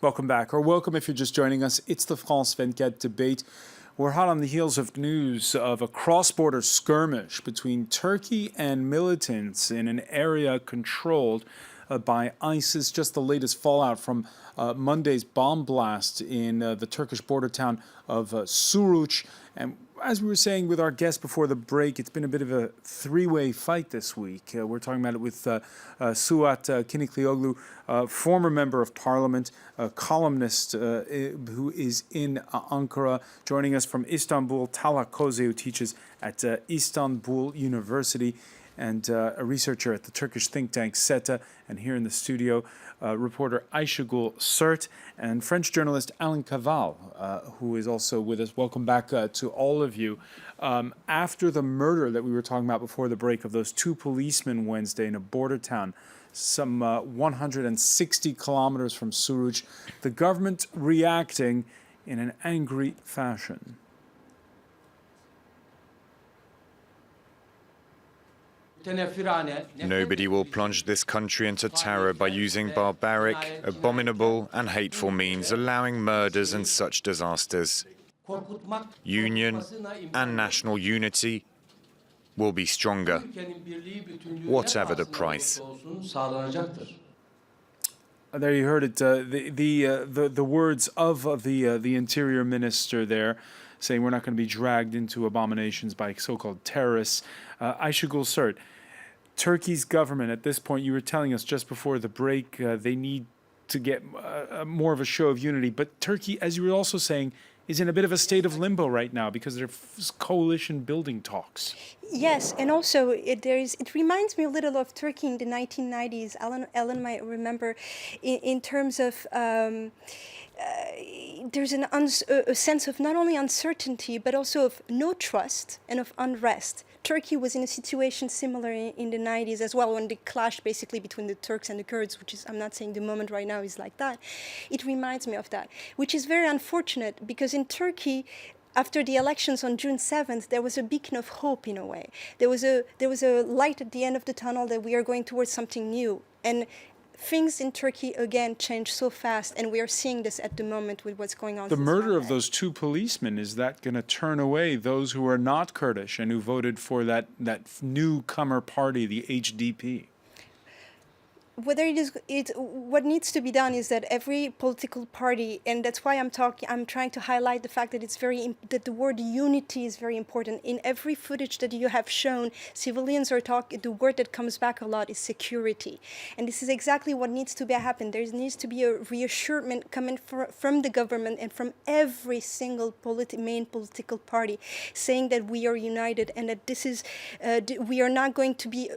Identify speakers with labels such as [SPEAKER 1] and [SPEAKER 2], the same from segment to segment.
[SPEAKER 1] Welcome back, or welcome if you're just joining us. It's the France 24 debate. We're hot on the heels of news of a cross-border skirmish between Turkey and militants in an area controlled by ISIS. Just the latest fallout from Monday's bomb blast in the Turkish border town of Suruc. And as we were saying with our guest before the break, it's been a bit of a three-way fight this week. We're talking about it with Suat Kiniklioglu, former member of parliament, a columnist who is in Ankara, joining us from Istanbul, Talha Koze, who teaches at Istanbul University, and a researcher at the Turkish think tank SETA, and here in the studio, reporter Ayşegül Sert, and French journalist Alan Caval, who is also with us. Welcome back to all of you. After the murder that we were talking about before the break of those two policemen Wednesday in a border town, some 160 kilometers from Suruc, the government reacting in an angry fashion.
[SPEAKER 2] Nobody will plunge this country into terror by using barbaric, abominable and hateful means, allowing murders and such disasters. Union and national unity will be stronger, whatever the price.
[SPEAKER 1] There you heard it, the words of the Interior Minister there, saying we're not going to be dragged into abominations by so-called terrorists. Ayşegül Sert, Turkey's government at this point, you were telling us just before the break, they need to get more of a show of unity. But Turkey, as you were also saying, is in a bit of a state of limbo right now because there's coalition building talks.
[SPEAKER 3] Yes, and also it reminds me a little of Turkey in the 1990s. Ellen might remember, in terms of there's a sense of not only uncertainty but also of no trust and of unrest. Turkey was in a situation similar in the 90s as well, when they clashed basically between the Turks and the Kurds, which is, I'm not saying the moment right now is like that. It reminds me of that, which is very unfortunate because in Turkey, after the elections on June 7th, there was a beacon of hope in a way. There was a light at the end of the tunnel that we are going towards something new. And things in Turkey, again, change so fast, and we are seeing this at the moment with what's going on.
[SPEAKER 1] The murder of those two policemen, is that going to turn away those who are not Kurdish and who voted for that newcomer party, the HDP?
[SPEAKER 3] What needs to be done is that every political party, and that's why I'm trying to highlight the fact that that the word unity is very important. In every footage that you have shown, civilians are talking, the word that comes back a lot is security. And this is exactly what needs to happen. There needs to be a reassurance coming from the government and from every single main political party, saying that we are united and that this is, we are not going to be,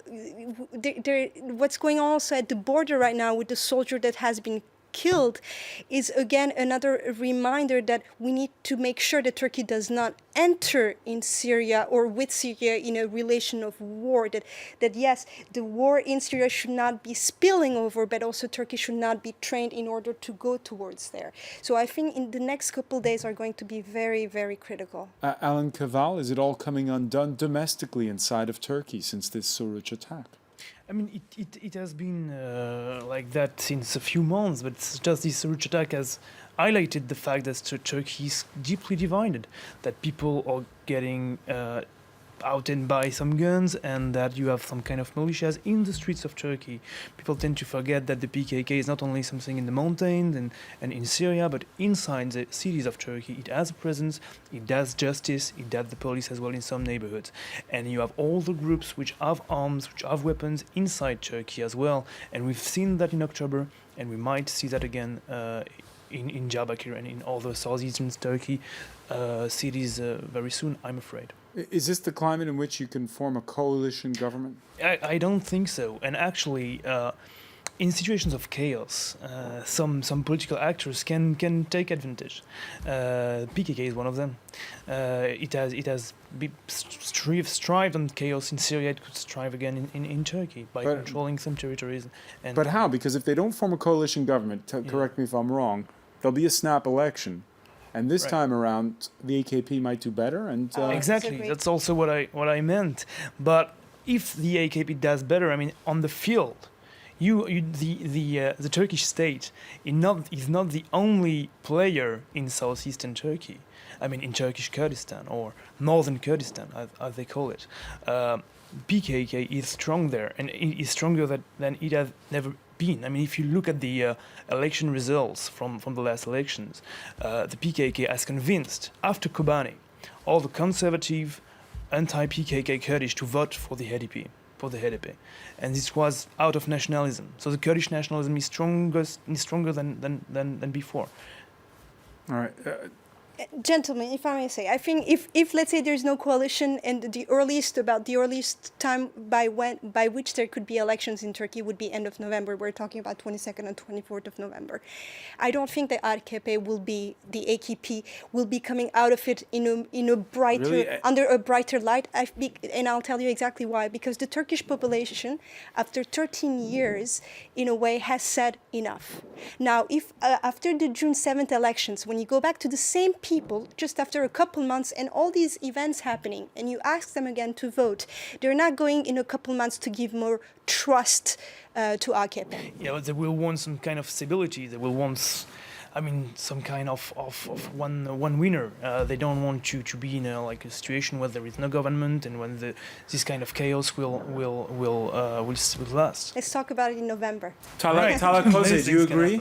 [SPEAKER 3] what's going on also at the border right now with the soldier that has been killed is again another reminder that we need to make sure that Turkey does not enter in Syria or with Syria in a relation of war, that yes, the war in Syria should not be spilling over, but also Turkey should not be trained in order to go towards there. So I think in the next couple of days are going to be very, very critical.
[SPEAKER 1] Alan Caval, is it all coming undone domestically inside of Turkey since this Suruc attack?
[SPEAKER 4] I mean, it has been like that since a few months, but it's just this Suruc attack has highlighted the fact that Turkey is deeply divided, that people are getting out and buy some guns, and that you have some kind of militias in the streets of Turkey. People tend to forget that the PKK is not only something in the mountains and in Syria, but inside the cities of Turkey. It has a presence, it does justice, it does the police as well in some neighborhoods. And you have all the groups which have arms, which have weapons inside Turkey as well. And we've seen that in October, and we might see that again in Diyarbakir and in all the southeastern Turkey cities very soon, I'm afraid.
[SPEAKER 1] Is this the climate in which you can form a coalition government?
[SPEAKER 4] I don't think so. And actually, in situations of chaos, some political actors can take advantage. PKK is one of them. It has strived on chaos in Syria. It could strive again in Turkey by controlling some territories.
[SPEAKER 1] But how? Because if they don't form a coalition government, correct me if I'm wrong, there'll be a snap election. And this time around, the AKP might do better. And
[SPEAKER 4] exactly, that's also what I meant. But if the AKP does better, I mean, on the field, the Turkish state is not the only player in southeastern Turkey. I mean, in Turkish Kurdistan or northern Kurdistan, as they call it. PKK is strong there, and it is stronger than it has never been. I mean, if you look at the election results from the last elections, the PKK has convinced, after Kobani, all the conservative, anti-PKK Kurdish to vote for the HDP. And this was out of nationalism. So the Kurdish nationalism is stronger than before.
[SPEAKER 1] All right.
[SPEAKER 3] Gentlemen, if I may say, I think if let's say there's no coalition and the earliest time by which there could be elections in Turkey would be end of November. We're talking about 22nd and 24th of November. I don't think that the AKP will be coming out of it in a brighter
[SPEAKER 1] Really?
[SPEAKER 3] under a brighter light. And I'll tell you exactly why. Because the Turkish population, after 13 years, in a way, has said enough. Now, if after the June 7th elections, when you go back to the same people just after a couple months and all these events happening, and you ask them again to vote, they're not going in a couple months to give more trust to AKP.
[SPEAKER 4] Yeah, but they will want some kind of stability. They will want, I mean, some kind of one winner. They don't want you to be in a situation where there is no government and when this kind of chaos will last.
[SPEAKER 3] Let's talk about it in November.
[SPEAKER 1] Talha Koze, do you agree?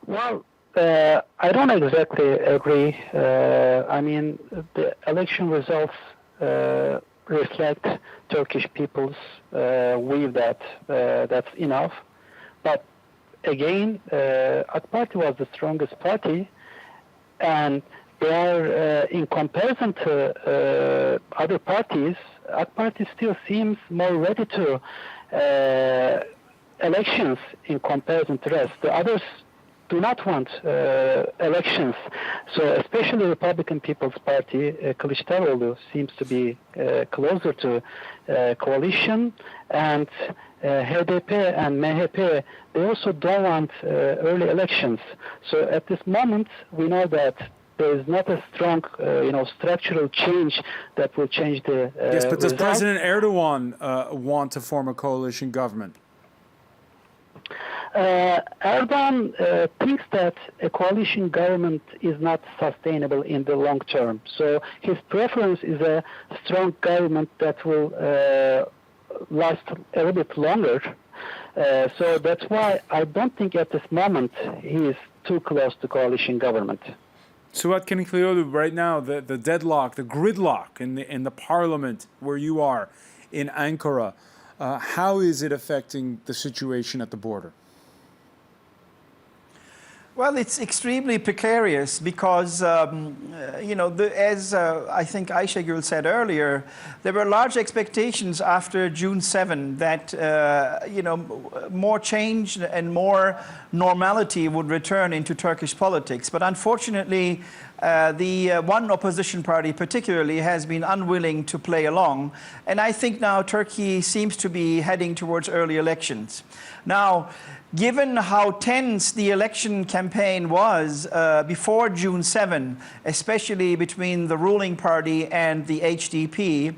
[SPEAKER 5] Well, I don't exactly agree. I mean, the election results reflect Turkish people's view that that's enough. But again, AK Party was the strongest party, and they are, in comparison to other parties, AK Party still seems more ready to elections in comparison to the rest. The others do not want elections. So especially Republican People's Party, Kılıçdaroğlu seems to be closer to coalition, and HDP and MHP, they also don't want early elections. So at this moment, we know that there is not a strong, structural change that will change the
[SPEAKER 1] Yes, but does
[SPEAKER 5] result.
[SPEAKER 1] President Erdogan want to form a coalition government?
[SPEAKER 5] Erdogan thinks that a coalition government is not sustainable in the long term. So his preference is a strong government that will last a little bit longer. So that's why I don't think at this moment he is too close to coalition government.
[SPEAKER 1] Suat Keniklioglu, right now, the deadlock, the gridlock in the parliament where you are in Ankara, how is it affecting the situation at the border?
[SPEAKER 6] Well, it's extremely precarious because, as I think Ayşegül said earlier, there were large expectations after June 7 that, more change and more normality would return into Turkish politics. But unfortunately, the one opposition party particularly has been unwilling to play along. And I think now Turkey seems to be heading towards early elections. Now, given how tense the election campaign was before June 7, especially between the ruling party and the HDP,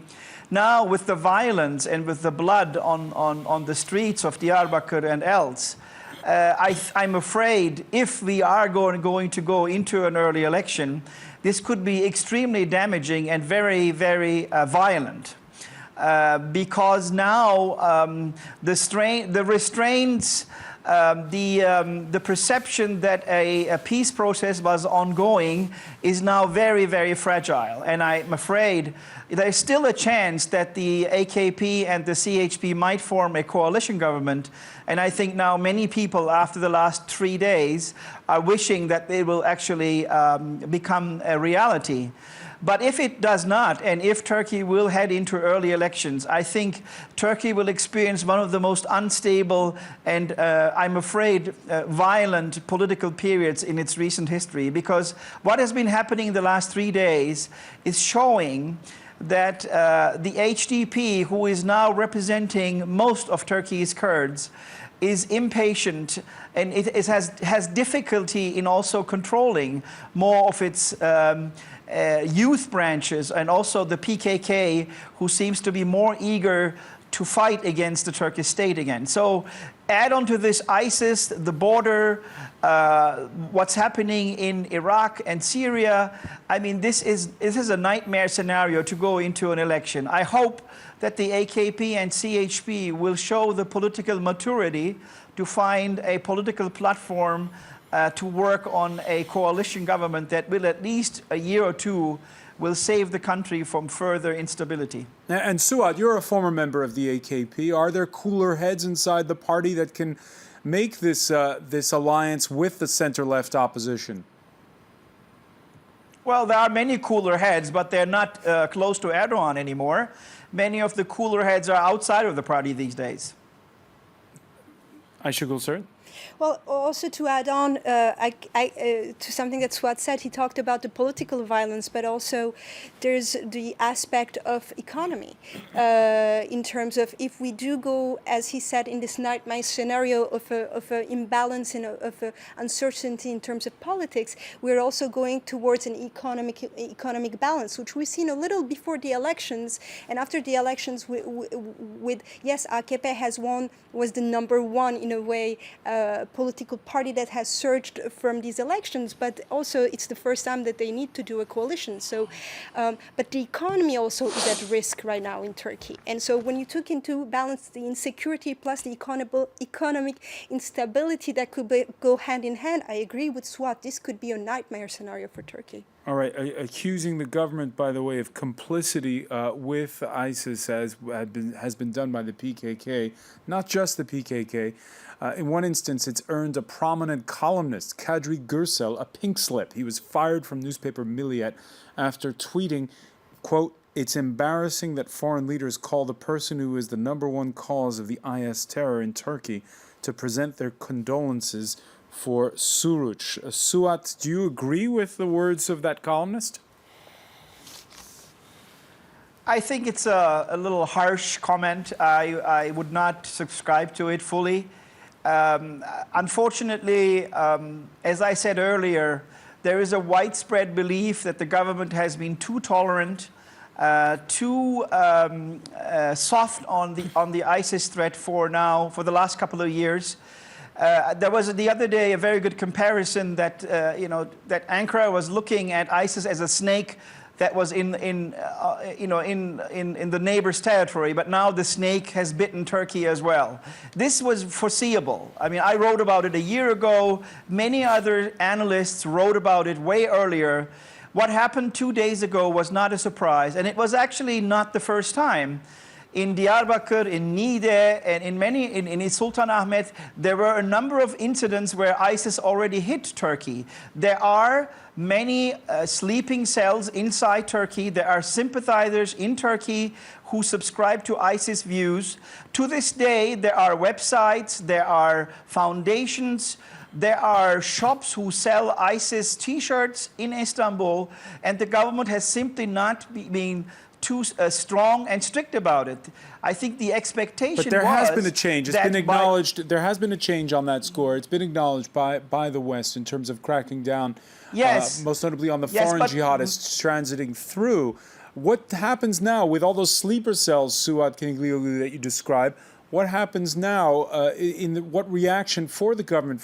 [SPEAKER 6] now with the violence and with the blood on the streets of Diyarbakir and else, I'm afraid if we are going to go into an early election, this could be extremely damaging and very, very violent. Because now the restraints, the perception that a peace process was ongoing is now very, very fragile. And I'm afraid there's still a chance that the AKP and the CHP might form a coalition government. And I think now many people after the last 3 days are wishing that it will actually become a reality. But if it does not, and if Turkey will head into early elections, I think Turkey will experience one of the most unstable and, I'm afraid, violent political periods in its recent history. Because what has been happening in the last 3 days is showing that the HDP, who is now representing most of Turkey's Kurds, is impatient and it has difficulty in also controlling more of its youth branches, and also the PKK, who seems to be more eager to fight against the Turkish state again. So add on to this ISIS, the border, what's happening in Iraq and Syria. I mean, this is a nightmare scenario to go into an election. I hope that the AKP and CHP will show the political maturity to find a political platform to work on a coalition government that will, at least a year or two, will save the country from further instability.
[SPEAKER 1] And Suat, you're a former member of the AKP. Are there cooler heads inside the party that can make this alliance with the center-left opposition?
[SPEAKER 6] Well, there are many cooler heads, but they're not close to Erdogan anymore. Many of the cooler heads are outside of the party these days.
[SPEAKER 1] Ayşegül, sir?
[SPEAKER 3] Well, also to add on to something that Suat said, he talked about the political violence, but also there's the aspect of economy in terms of if we do go, as he said, in this nightmare scenario of an imbalance and of a uncertainty in terms of politics, we're also going towards an economic balance, which we've seen a little before the elections. And after the elections, yes, AKP has won, was the #1 in a way, political party that has surged from these elections, but also it's the first time that they need to do a coalition. So, but the economy also is at risk right now in Turkey. And so when you took into balance the insecurity plus the economic instability that could go hand in hand, I agree with Suat, this could be a nightmare scenario for Turkey.
[SPEAKER 1] All right, accusing the government, by the way, of complicity with ISIS has been done by the PKK, not just the PKK. In one instance, it's earned a prominent columnist, Kadri Gürsel, a pink slip. He was fired from newspaper Milliyet after tweeting, quote, "It's embarrassing that foreign leaders call the person who is the #1 cause of the IS terror in Turkey to present their condolences for Suruc." Suat, do you agree with the words of that columnist?
[SPEAKER 6] I think it's a little harsh comment. I would not subscribe to it fully. Unfortunately, as I said earlier, there is a widespread belief that the government has been too tolerant, too soft on the ISIS threat for the last couple of years. There was the other day a very good comparison that that Ankara was looking at ISIS as a snake that was in the neighbor's territory, but now the snake has bitten Turkey as well. This was foreseeable. I mean, I wrote about it a year ago. Many other analysts wrote about it way earlier. What happened 2 days ago was not a surprise, and it was actually not the first time. In Diyarbakir, in Niğde, and in Sultanahmet, there were a number of incidents where ISIS already hit Turkey. There are many sleeping cells inside Turkey. There are sympathizers in Turkey who subscribe to ISIS views. To this day, there are websites, there are foundations, there are shops who sell ISIS T-shirts in Istanbul, and the government has simply not been too strong and strict about it. I think the expectation was...
[SPEAKER 1] But there has been a change. It's been acknowledged. There has been a change on that score. It's been acknowledged by the West in terms of cracking down, most notably on the foreign jihadists transiting through. What happens now with all those sleeper cells, Suat Kiniglioglu, that you describe? What happens now? What reaction for the government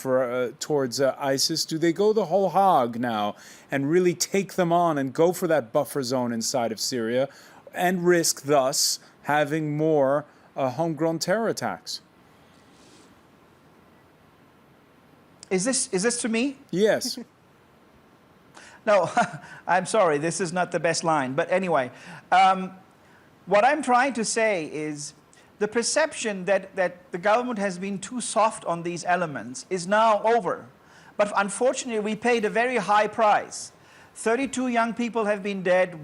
[SPEAKER 1] towards ISIS? Do they go the whole hog now and really take them on and go for that buffer zone inside of Syria and risk thus having more homegrown terror attacks?
[SPEAKER 6] Is this to me?
[SPEAKER 1] Yes.
[SPEAKER 6] No, I'm sorry, this is not the best line. But anyway, what I'm trying to say is the perception that the government has been too soft on these elements is now over. But unfortunately, we paid a very high price. 32 young people have been dead,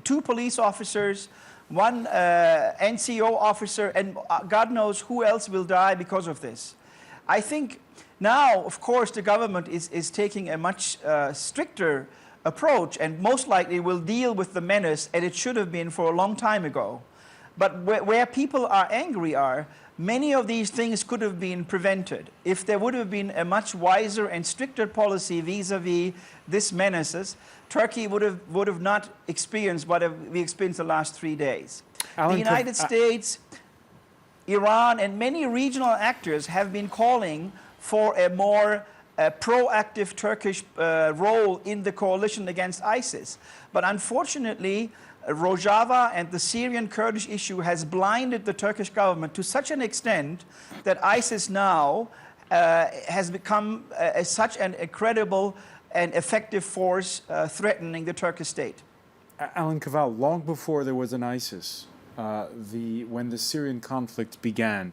[SPEAKER 6] 2 police officers, 1 NCO officer, and God knows who else will die because of this. I think now, of course, the government is taking a much stricter approach and most likely will deal with the menace, and it should have been for a long time ago. But where people are angry many of these things could have been prevented if there would have been a much wiser and stricter policy vis-a-vis this menaces. Turkey would have not experienced what we experienced the last 3 days.
[SPEAKER 1] Alan,
[SPEAKER 6] the United States Iran and many regional actors have been calling for a more proactive Turkish role in the coalition against ISIS. But unfortunately, Rojava and the Syrian Kurdish issue has blinded the Turkish government to such an extent that ISIS now has become such an incredible and effective force threatening the Turkish state.
[SPEAKER 1] Alan Kaval, long before there was an ISIS, when the Syrian conflict began,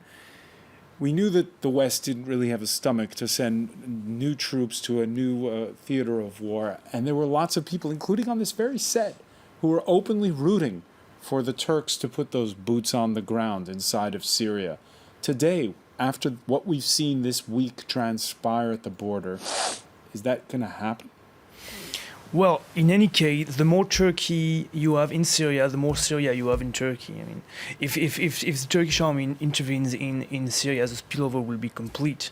[SPEAKER 1] we knew that the West didn't really have a stomach to send new troops to a new theater of war. And there were lots of people, including on this very set, who were openly rooting for the Turks to put those boots on the ground inside of Syria. Today, after what we've seen this week transpire at the border, is that going to happen?
[SPEAKER 4] Well, in any case, the more Turkey you have in Syria, the more Syria you have in Turkey. I mean, if the Turkish army intervenes in Syria, the spillover will be complete.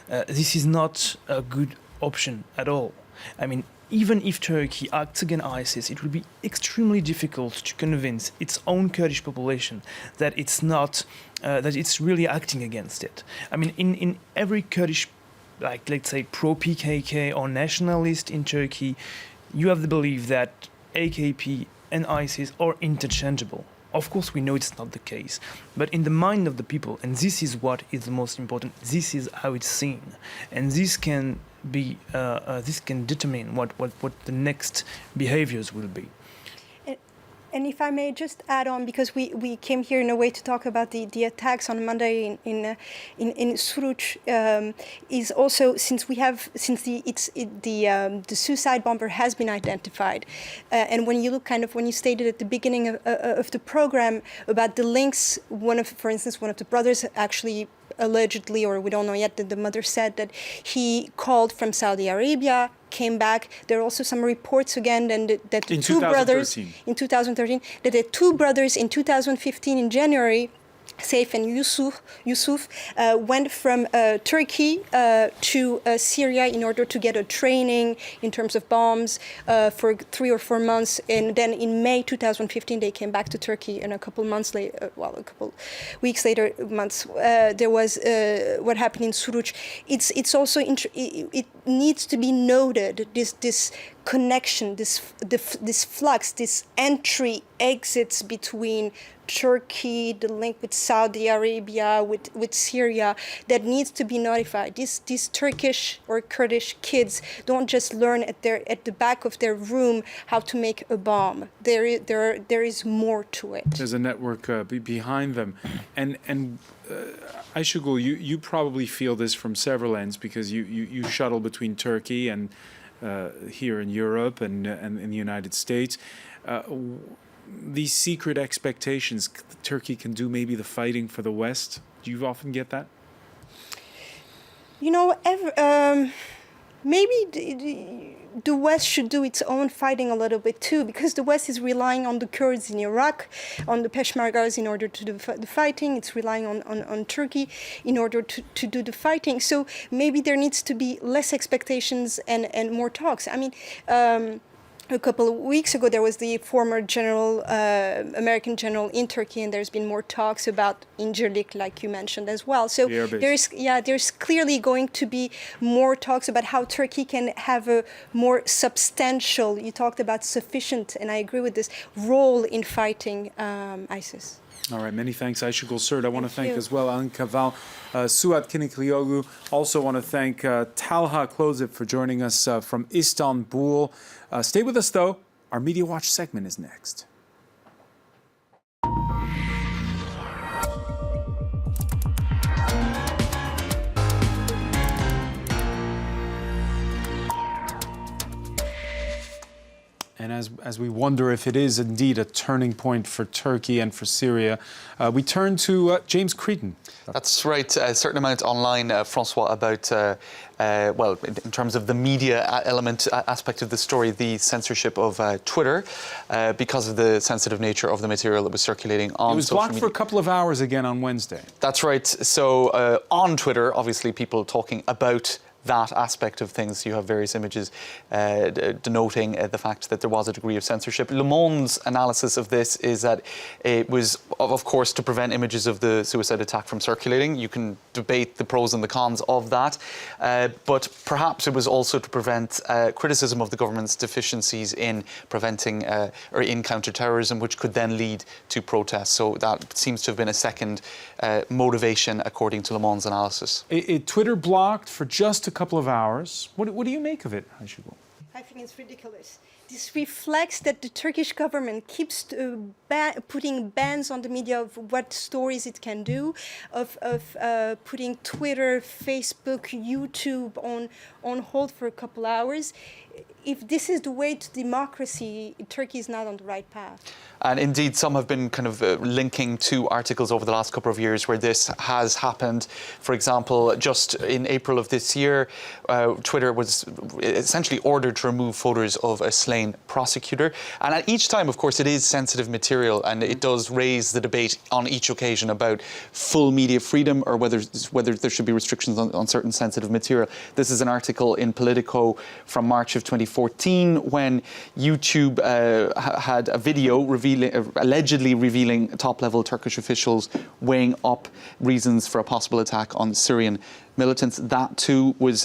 [SPEAKER 4] This is not a good option at all. I mean, even if Turkey acts against ISIS, it will be extremely difficult to convince its own Kurdish population that it's not, that it's really acting against it. I mean, in every Kurdish, like let's say pro-PKK or nationalist in Turkey, you have the belief that AKP and ISIS are interchangeable. Of course, we know it's not the case, but in the mind of the people, and this is what is the most important, this is how it's seen, and this can be, this can determine what the next behaviors will be.
[SPEAKER 3] And if I may just add on, because we came here in a way to talk about the attacks on Monday in Suruc, is also since the suicide bomber has been identified, and when you look when you stated at the beginning of the program about the links, for instance, one of the brothers actually allegedly, or we don't know yet, that the mother said that he called from Saudi Arabia, came back. There are also some reports again that the two brothers in 2013, that the two brothers in 2015 in January, Saif and Yusuf went from Turkey to Syria in order to get a training in terms of bombs for 3 or 4 months, and then in May 2015 they came back to Turkey, and a couple weeks later, there was what happened in Suruc. It's also it needs to be noted, this connection, this flux, this entry exits between Turkey, the link with Saudi Arabia, with Syria, that needs to be notified. These Turkish or Kurdish kids don't just learn at the back of their room how to make a bomb. There is more to it.
[SPEAKER 1] There's a network behind them, and Ayşegül, you probably feel this from several ends, because you shuttle between Turkey and here in Europe and in the United States. These secret expectations Turkey can do maybe the fighting for the West. Do you often get that?
[SPEAKER 3] You know, maybe the West should do its own fighting a little bit too, because the West is relying on the Kurds in Iraq, on the Peshmergas in order to do the fighting. It's relying on Turkey in order to do the fighting. So maybe there needs to be less expectations and more talks. I mean, a couple of weeks ago, there was the former general, American general in Turkey, and there's been more talks about Incirlik, like you mentioned as well. So there's clearly going to be more talks about how Turkey can have a more substantial, you talked about sufficient, and I agree with this, role in fighting ISIS.
[SPEAKER 1] All right, many thanks, Ayşegül Sert. I want to thank as well Alan Kaval, Suat Kiniklioglu. Also want to thank Talha Klozip for joining us from Istanbul. Stay with us, though. Our Media Watch segment is next. And as we wonder if it is indeed a turning point for Turkey and for Syria, we turn to James Creedon.
[SPEAKER 7] That's right. A certain amount online, Francois, about, well, in terms of the media aspect of the story, the censorship of Twitter, because of the sensitive nature of the material that was circulating on social media. It
[SPEAKER 1] was blocked for a couple of hours again on Wednesday.
[SPEAKER 7] That's right. So on Twitter, obviously, people talking about that aspect of things. You have various images denoting the fact that there was a degree of censorship. Le Monde's analysis of this is that it was, of course, to prevent images of the suicide attack from circulating. You can debate the pros and the cons of that, but perhaps it was also to prevent criticism of the government's deficiencies in preventing or in counter-terrorism, which could then lead to protests. So that seems to have been a second motivation, according to Le Monde's analysis.
[SPEAKER 1] Twitter blocked for just a couple of hours. What do you make of it, Ayşegül?
[SPEAKER 3] I think it's ridiculous. This reflects that the Turkish government keeps putting bans on the media of what stories it can do, of putting Twitter, Facebook, YouTube on hold for a couple hours. If this is the way to democracy, Turkey is not on the right path.
[SPEAKER 7] And indeed, some have been kind of linking to articles over the last couple of years where this has happened. For example, just in April of this year, Twitter was essentially ordered to remove photos of a slain prosecutor. And at each time, of course, it is sensitive material, and it does raise the debate on each occasion about full media freedom or whether there should be restrictions on certain sensitive material. This is an article in Politico from March of 2014 when YouTube had a video allegedly revealing top-level Turkish officials weighing up reasons for a possible attack on Syrian militants. That too was,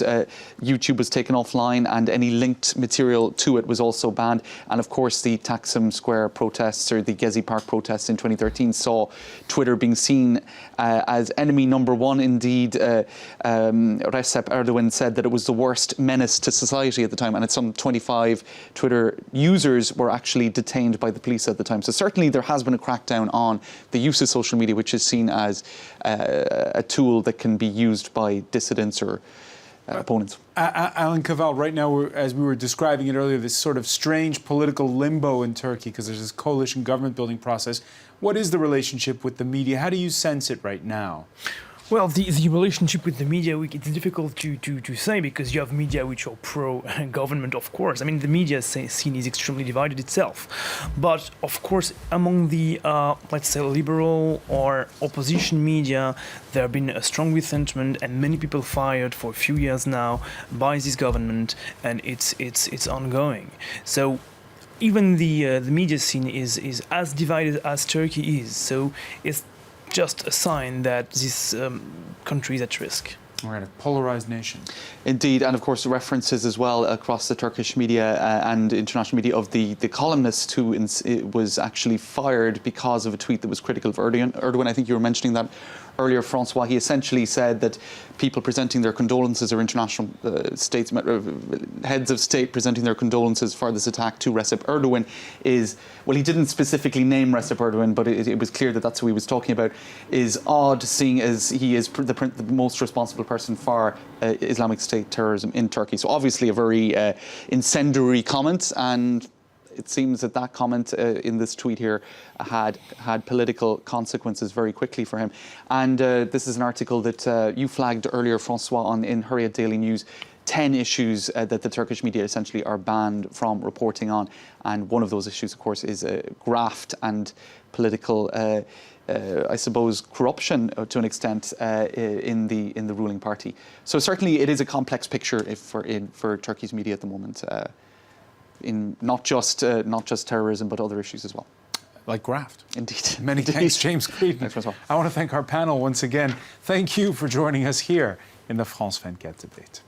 [SPEAKER 7] YouTube was taken offline, and any linked material to it was also banned. And of course, the Taksim Square protests or the Gezi Park protests in 2013 saw Twitter being seen as enemy number one. Indeed, Recep Erdogan said that it was the worst menace to society at the time, and some 25 Twitter users were actually detained by the police at the time. So certainly there has been a crackdown on the use of social media, which is seen as a tool that can be used by dissidents or opponents.
[SPEAKER 1] Alan Cavell, right now, as we were describing it earlier, this sort of strange political limbo in Turkey because there's this coalition government building process. What is the relationship with the media? How do you sense it right now?
[SPEAKER 4] Well, the relationship with the media, it's difficult to say because you have media which are pro-government, of course. I mean, the media scene is extremely divided itself. But, of course, among the, let's say, liberal or opposition media, there have been a strong resentment and many people fired for a few years now by this government, and it's ongoing. So even the media scene is as divided as Turkey is. So it's just a sign that this country is at risk.
[SPEAKER 1] We're in a polarized nation.
[SPEAKER 7] Indeed, and of course references as well across the Turkish media and international media of the columnist who was actually fired because of a tweet that was critical of Erdogan. I think you were mentioning that earlier, Francois. He essentially said that people presenting their condolences, or international heads of state presenting their condolences for this attack to Recep Erdogan is, well, he didn't specifically name Recep Erdogan, but it was clear that that's who he was talking about, is odd, seeing as he is the most responsible person for Islamic State terrorism in Turkey. So obviously a very incendiary comment, and it seems that that comment in this tweet here had political consequences very quickly for him. And this is an article that you flagged earlier, Francois, in Hurriyet Daily News. 10 issues that the Turkish media essentially are banned from reporting on. And one of those issues, of course, is graft and political, I suppose, corruption to an extent in the ruling party. So certainly it is a complex picture for Turkey's media at the moment. In not just terrorism, but other issues as well.
[SPEAKER 1] Like graft.
[SPEAKER 7] Indeed.
[SPEAKER 1] Many thanks, James Creedon.
[SPEAKER 7] Thanks, Francois.
[SPEAKER 1] I want to thank our panel once again. Thank you for joining us here in the France 24 debate.